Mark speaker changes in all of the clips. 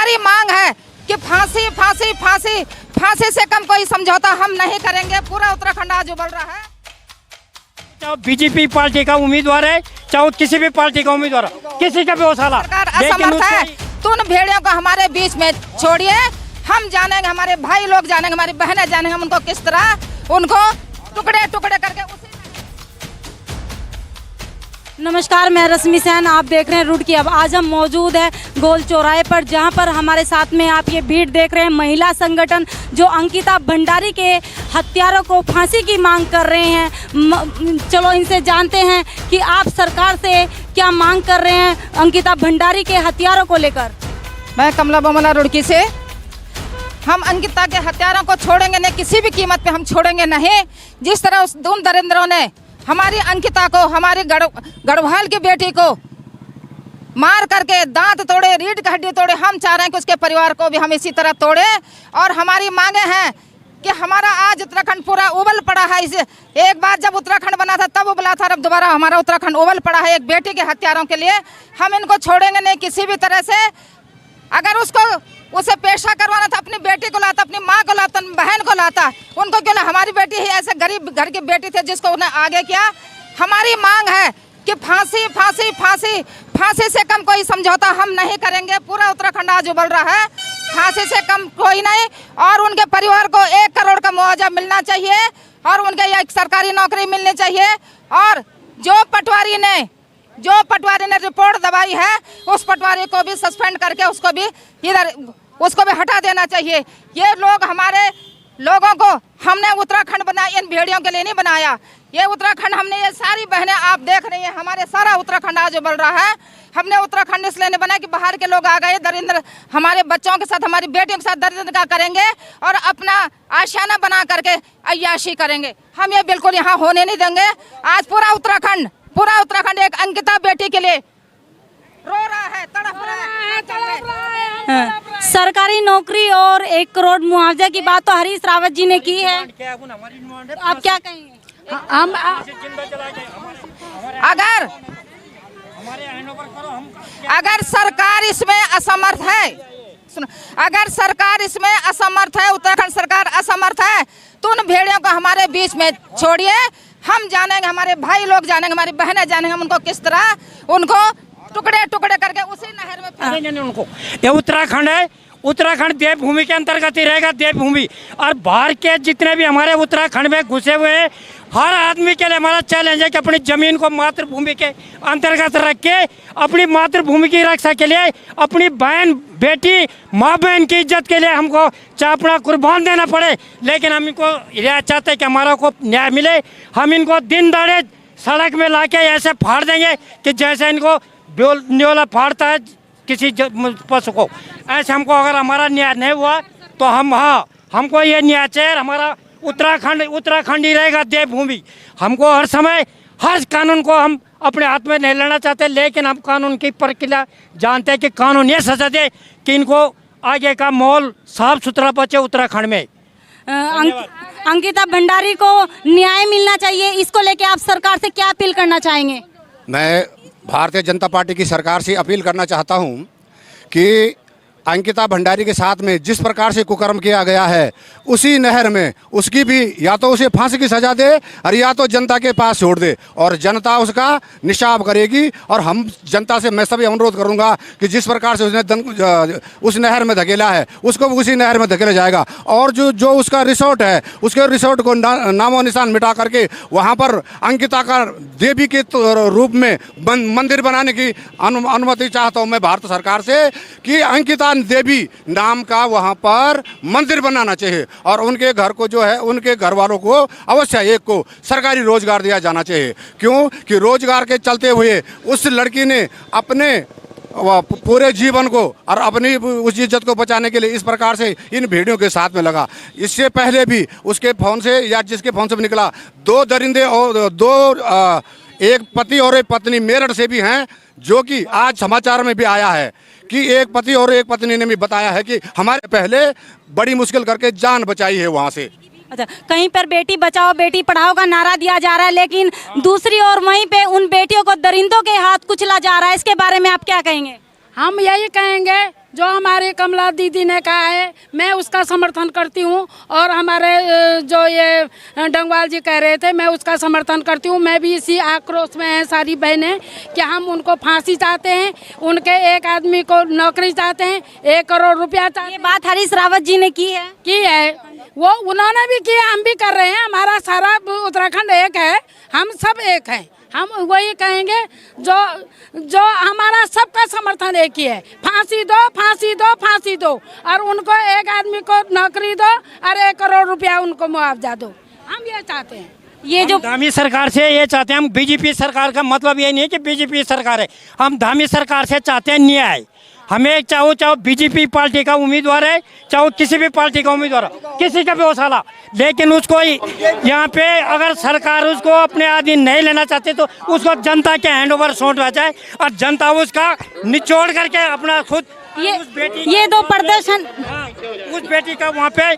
Speaker 1: हमारी मांग है कि फांसी फांसी फांसी फांसी से कम कोई समझौता हम नहीं करेंगे। पूरा उत्तराखंड आज उबल रहा है।
Speaker 2: चाहे बीजेपी पार्टी का उम्मीदवार है, चाहे किसी भी पार्टी का उम्मीदवार, किसी का भी हो साला,
Speaker 1: सरकार असमर्थ है। तो उन भेड़ियों को हमारे बीच में छोड़िए, हम जानेंगे, हमारे भाई लोग जानेंगे, हमारी बहनें जानेंगे, हम उनको किस तरह उनको टुकड़े टुकड़े करके उसी।
Speaker 3: नमस्कार, मैं रश्मि सैन, आप देख रहे हैं रूट की। अब आज हम मौजूद है गोल चौराहे पर, जहां पर हमारे साथ में आप ये भीड़ देख रहे हैं महिला संगठन जो अंकिता भंडारी के हत्यारों को फांसी की मांग कर रहे हैं। चलो इनसे जानते हैं कि आप सरकार से क्या मांग कर रहे हैं अंकिता भंडारी के हत्यारों को लेकर।
Speaker 1: मैं कमला बोमला रुड़की से। हम अंकिता के हत्यारों को छोड़ेंगे नहीं, किसी भी कीमत पे हम छोड़ेंगे नहीं। जिस तरह उस उन दरिंद्रों ने हमारी अंकिता को, हमारी गढ़वाल की बेटी को मार करके दांत तोड़े, रीढ़ की हड्डी तोड़े, हम चाह रहे हैं कि उसके परिवार को भी हम इसी तरह तोड़े। और हमारी मांगे हैं कि हमारा आज उत्तराखंड पूरा उबल पड़ा है। इसे एक बार जब उत्तराखंड बना था तब उबला था, अब दोबारा हमारा उत्तराखंड उबल पड़ा है एक बेटी के हत्यारों के लिए। हम इनको छोड़ेंगे नहीं किसी भी तरह से। अगर उसे पेशा करवाना था, अपनी बेटी को लाता, अपनी माँ को लाता, बहन को लाता, उनको क्यों ना? हमारी बेटी ही ऐसे गरीब घर की बेटी थी जिसको उन्हें आगे किया। हमारी मांग है कि फांसी फांसी फांसी फांसी से कम कोई समझौता हम नहीं करेंगे। पूरा उत्तराखंड आज उबल रहा है, फांसी से कम कोई नहीं। और उनके परिवार को 1 करोड़ का मुआवजा मिलना चाहिए और उनके एक सरकारी नौकरी मिलनी चाहिए। और जो पटवारी ने रिपोर्ट दबाई है, उस पटवारी को भी सस्पेंड करके उसको भी हटा देना चाहिए। ये लोग हमारे लोगों को, हमने उत्तराखंड बनाया इन भेड़ियों के लिए नहीं बनाया। ये उत्तराखंड हमने, ये सारी बहनें आप देख रही हैं, हमारे सारा उत्तराखंड आज उबल रहा है। हमने उत्तराखंड इसलिए नहीं बनाया कि बाहर के लोग आ गए दरिंद्र हमारे बच्चों के साथ, हमारी बेटियों के साथ दरिंद्र का करेंगे और अपना आशियाना बना करके अय्याशी करेंगे। हम ये बिल्कुल यहाँ होने नहीं देंगे। आज पूरा उत्तराखंड एक अंकिता बेटी के लिए रो रहा है, तड़प रहा है।
Speaker 3: सरकारी नौकरी और 1 करोड़ मुआवजा की बात तो हरीश रावत जी ने की है, आप क्या कहेंगे?
Speaker 1: अगर सरकार इसमें असमर्थ है, अगर सरकार इसमें असमर्थ है, उत्तराखंड सरकार असमर्थ है, तो उन भेड़ियों को हमारे बीच में छोड़िए, हम जानेंगे, हमारे भाई लोग जानेंगे, हमारी बहनें जानेंगे, हम उनको किस तरह उनको टुकड़े टुकड़े करके उसी नहर में फेंकेंगे।
Speaker 2: उनको ये उत्तराखंड है, उत्तराखंड देवभूमि के अंतर्गत ही रहेगा, देवभूमि। और बाहर के जितने भी हमारे उत्तराखंड में घुसे हुए हैं, हर आदमी के लिए हमारा चैलेंज है कि अपनी जमीन को मातृभूमि के अंतर्गत रख के अपनी मातृभूमि की रक्षा के लिए, अपनी बहन बेटी माँ बहन की इज्जत के लिए हमको चाहे अपना कुर्बान देना पड़े, लेकिन हम इनको यह चाहते हैं कि हमारा को न्याय मिले। हम इनको दिन दहाड़े सड़क में लाके ऐसे फाड़ देंगे कि जैसे इनको न्योला फाड़ता है किसी पशु को, ऐसे हमको अगर हमारा न्याय नहीं हुआ तो हमको ये न्याय चाहिए। हमारा उत्तराखंड ही रहेगा देवभूमि। हमको हर समय हर कानून को हम अपने हाथ में नहीं लेना चाहते, लेकिन हम कानून की प्रक्रिया जानते हैं कि कानून ये सजा दे कि इनको आगे का माहौल साफ सुथरा बचे उत्तराखंड में।
Speaker 3: अंकिता भंडारी को न्याय मिलना चाहिए, इसको लेके आप सरकार से क्या अपील करना चाहेंगे?
Speaker 4: मैं भारतीय जनता पार्टी की सरकार से अपील करना चाहता हूं कि अंकिता भंडारी के साथ में जिस प्रकार से कुकर्म किया गया है, उसी नहर में उसकी भी या तो उसे फांसी की सजा दे और या तो जनता के पास छोड़ दे, और जनता उसका निशाब करेगी। और हम जनता से मैं सभी अनुरोध करूंगा कि जिस प्रकार से उसने उस नहर में धकेला है, उसको उसी नहर में धकेला जाएगा। और जो उसका रिसोर्ट है, उसके रिसोर्ट को नामो निशान मिटा करके वहाँ पर अंकिता का देवी के रूप में मंदिर बनाने की अनुमति चाहता हूँ मैं भारत सरकार से, कि अंकिता देवी नाम का वहां पर मंदिर बनाना चाहिए। और उनके घर को जो है, उनके घर वालों को अवश्य एक को सरकारी रोजगार दिया जाना चाहिए। क्यों कि रोजगार के चलते हुए उस लड़की ने अपने पूरे जीवन को और अपनी उस इज्जत को बचाने के लिए इस प्रकार से इन भेड़ियों के साथ में लगा। इससे पहले भी उसके फोन से या जिसके फोन से भी निकला, 2 दरिंदे और एक पति और एक पत्नी मेरठ से भी हैं, जो कि आज समाचार में भी आया है कि एक पति और एक पत्नी ने भी बताया है कि हमारे पहले बड़ी मुश्किल करके जान बचाई है वहाँ से।
Speaker 3: अच्छा, कहीं पर बेटी बचाओ बेटी पढ़ाओ का नारा दिया जा रहा है, लेकिन दूसरी ओर वहीं पे उन बेटियों को दरिंदों के हाथ कुचला जा रहा है, इसके बारे में आप क्या कहेंगे?
Speaker 5: हम यही कहेंगे जो हमारे कमला दीदी ने कहा है मैं उसका समर्थन करती हूँ, और हमारे जो ये डंगवाल जी कह रहे थे मैं उसका समर्थन करती हूँ। मैं भी इसी आक्रोश में है सारी बहनें कि हम उनको फांसी चाहते हैं, उनके एक आदमी को नौकरी चाहते हैं, 1 करोड़ रुपया चाहते
Speaker 3: ये
Speaker 5: हैं।
Speaker 3: बात हरीश रावत जी ने की है।
Speaker 5: वो उन्होंने भी किया, हम भी कर रहे हैं। हमारा सारा उत्तराखंड एक है, हम सब एक हैं। हम वही कहेंगे जो हमारा सबका समर्थन एक ही है, फांसी दो, फांसी दो, फांसी दो, और उनको एक आदमी को नौकरी दो और 1 करोड़ रुपया उनको मुआवजा दो। हम ये चाहते हैं।
Speaker 3: ये जो
Speaker 2: धामी सरकार से ये चाहते हैं हम। बीजेपी सरकार का मतलब ये नहीं है कि बीजेपी सरकार है, हम धामी सरकार से चाहते हैं न्याय। हमें चाहे बीजेपी पार्टी का उम्मीदवार है, चाहे किसी भी पार्टी का उम्मीदवार हो, किसी का भी हो साला, लेकिन उसको यहाँ पे अगर सरकार उसको अपने आदमी नहीं लेना चाहती तो उसको जनता के हैंड ओवर सौंपा जाए और जनता उसका निचोड़ करके अपना खुद
Speaker 3: ये दो प्रदर्शन,
Speaker 2: उस बेटी का वहाँ पे,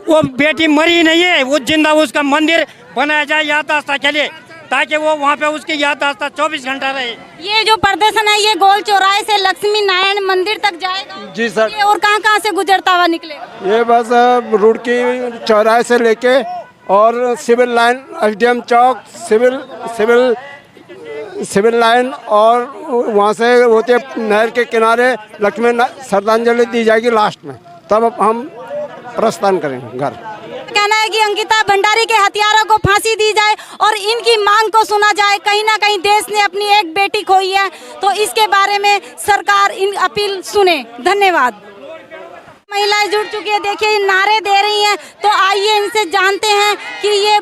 Speaker 2: वो बेटी मरी नहीं है, वो जिंदा, उसका मंदिर बनाया जाए याददाश्त के लिए, ताकि वो वहाँ पे उसकी याददाश्त 24 घंटा रहे।
Speaker 3: ये जो प्रदर्शन है ये गोल चौराहे से लक्ष्मी नारायण मंदिर तक जाएगा
Speaker 6: जी सर।
Speaker 3: ये और कहाँ से गुजरता हुआ निकलेगा?
Speaker 6: ये बस रुड़की चौराहे से लेके और सिविल लाइन, एसडीएम चौक, सिविल लाइन, और वहाँ से होते नहर के किनारे लक्ष्मी श्रद्धांजलि दी जाएगी लास्ट में, तब हम प्रस्थान करेंगे घर।
Speaker 3: कहना है कि अंकिता भंडारी के हत्यारों को फांसी दी जाए और इनकी मांग को सुना जाए। कहीं ना कहीं देश ने अपनी एक बेटी खोई है, तो इसके बारे में सरकार इन अपील सुने। धन्यवाद। महिलाएं जुड़ चुकी है, देखिए नारे दे रही हैं, तो आइए इनसे जानते हैं कि ये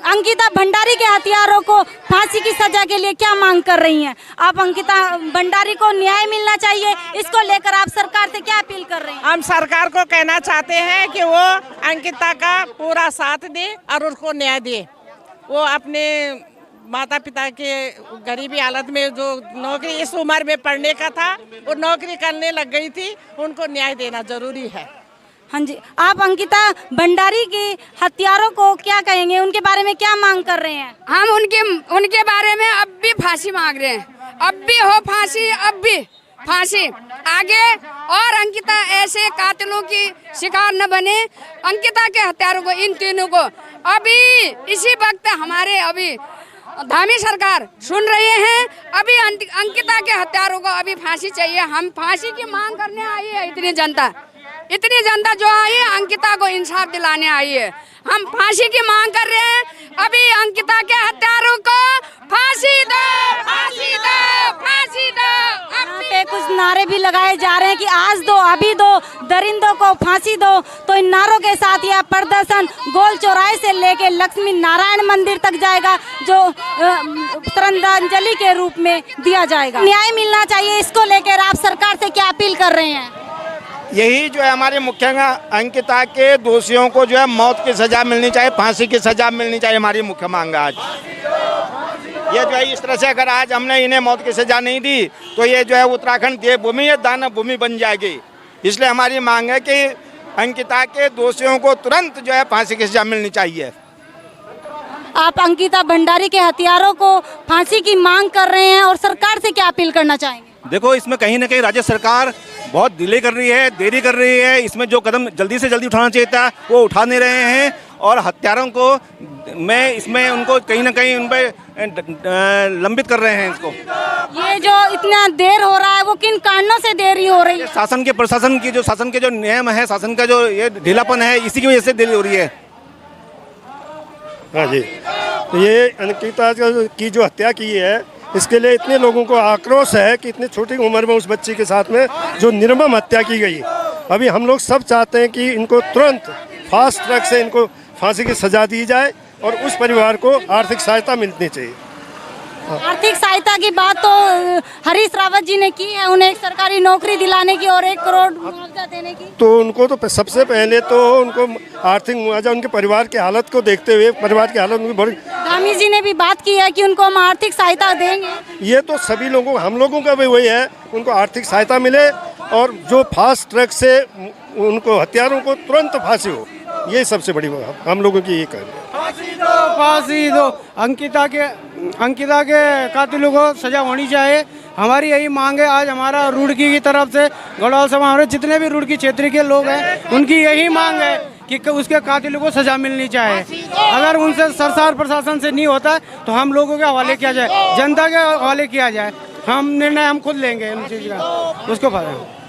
Speaker 3: अंकिता भंडारी के हत्यारों को फांसी की सजा के लिए क्या मांग कर रही हैं। आप अंकिता भंडारी को न्याय मिलना चाहिए, इसको लेकर आप सरकार से क्या अपील कर रही हैं?
Speaker 7: हम सरकार को कहना चाहते हैं कि वो अंकिता का पूरा साथ दे और उसको न्याय दे। वो अपने माता पिता के गरीबी हालत में जो नौकरी इस उम्र में पढ़ने का था, वो नौकरी करने लग गई थी, उनको न्याय देना जरूरी है।
Speaker 3: हाँ जी, आप अंकिता भंडारी के हत्यारों को क्या कहेंगे, उनके बारे में क्या मांग कर रहे हैं?
Speaker 5: हम उनके बारे में अब भी फांसी मांग रहे हैं, अब भी हो फांसी, अब भी फांसी आगे, और अंकिता ऐसे कातिलों की शिकार न बने। अंकिता के हत्यारों को, इन तीनों को अभी इसी वक्त हमारे अभी धामी सरकार सुन रहे हैं, अभी अंकिता के हत्यारों को अभी फांसी चाहिए। हम फांसी की मांग करने आई है, इतनी जनता जो आई है अंकिता को इंसाफ दिलाने आई है। हम फांसी की मांग कर रहे हैं, अभी अंकिता के हत्यारों को फांसी दो, फांसी दो, फांसी दो।
Speaker 3: यहाँ पे कुछ नारे भी लगाए जा रहे हैं कि आज दो, अभी दो, दरिंदों को फांसी दो। तो इन नारों के साथ यह प्रदर्शन गोल चौराहे से लेके लक्ष्मी नारायण मंदिर तक जाएगा, जो श्रद्धांजलि के रूप में दिया जाएगा। न्याय मिलना चाहिए, इसको लेकर आप सरकार से क्या अपील कर रहे हैं?
Speaker 6: यही जो है हमारे मुख्य अंकिता के दोषियों को जो है मौत की सजा मिलनी चाहिए, फांसी की सजा मिलनी चाहिए, हमारी मुख्य मांग है आज। ये जो है इस तरह से अगर आज हमने इन्हें मौत की सजा नहीं दी तो ये जो है उत्तराखंड देवभूमि या दानव भूमि बन जाएगी। इसलिए हमारी मांग है कि अंकिता के दोषियों को तुरंत जो है फांसी की सजा मिलनी चाहिए।
Speaker 3: आप अंकिता भंडारी के हत्यारों को फांसी की मांग कर रहे हैं और सरकार से क्या अपील करना चाहेंगे?
Speaker 8: देखो, इसमें कहीं ना कहीं राज्य सरकार बहुत डिले कर रही है, देरी कर रही है। इसमें जो कदम जल्दी से जल्दी उठाना चाहिए था वो उठा नहीं रहे हैं, और हत्यारों को इसमें उनको कहीं ना कहीं उन पर लंबित कर रहे हैं इसको।
Speaker 3: ये जो इतना देर हो रहा है वो किन कारणों से देरी हो रही है?
Speaker 8: शासन के प्रशासन की जो शासन के जो नियम है, शासन का जो ये ढीलापन है, इसी की वजह से देरी हो रही है।
Speaker 9: हाँ जी, ये अंकिता की जो हत्या की है इसके लिए इतने लोगों को आक्रोश है कि इतनी छोटी उम्र में उस बच्ची के साथ में जो निर्मम हत्या की गई। अभी हम लोग सब चाहते हैं कि इनको तुरंत फास्ट ट्रैक से इनको फांसी की सजा दी जाए और उस परिवार को आर्थिक सहायता मिलनी चाहिए।
Speaker 3: आर्थिक सहायता की बात तो हरीश रावत जी ने की है, उन्हें एक सरकारी नौकरी दिलाने की और 1 करोड़ मुआवजा देने की।
Speaker 9: तो उनको तो सबसे पहले तो उनको आर्थिक मुआवजा, उनके परिवार की हालत को देखते हुए, परिवार की हालत उनकी बड़ी,
Speaker 3: धामी जी ने भी बात की है कि उनको हम आर्थिक सहायता देंगे।
Speaker 9: ये तो सभी लोगों, हम लोगों का भी वही है, उनको आर्थिक सहायता मिले और जो फास्ट ट्रैक से उनको हत्यारों को तुरंत फांसी हो, ये सबसे बड़ी हम लोगों की ये कहना है।
Speaker 10: फांसी दो, अंकिता के कातिलों को सजा होनी चाहिए। हमारी यही मांग है। आज हमारा रुड़की की तरफ से गढ़वाल सभा, हमारे जितने भी रुड़की क्षेत्र के लोग हैं उनकी यही मांग है कि उसके कातिलों को सजा मिलनी चाहिए। अगर उनसे सरकार प्रशासन से नहीं होता तो हम लोगों के हवाले किया जाए, जनता के हवाले किया जाए। हम निर्णय हम खुद लेंगे इन चीज़ का, उसको पता है।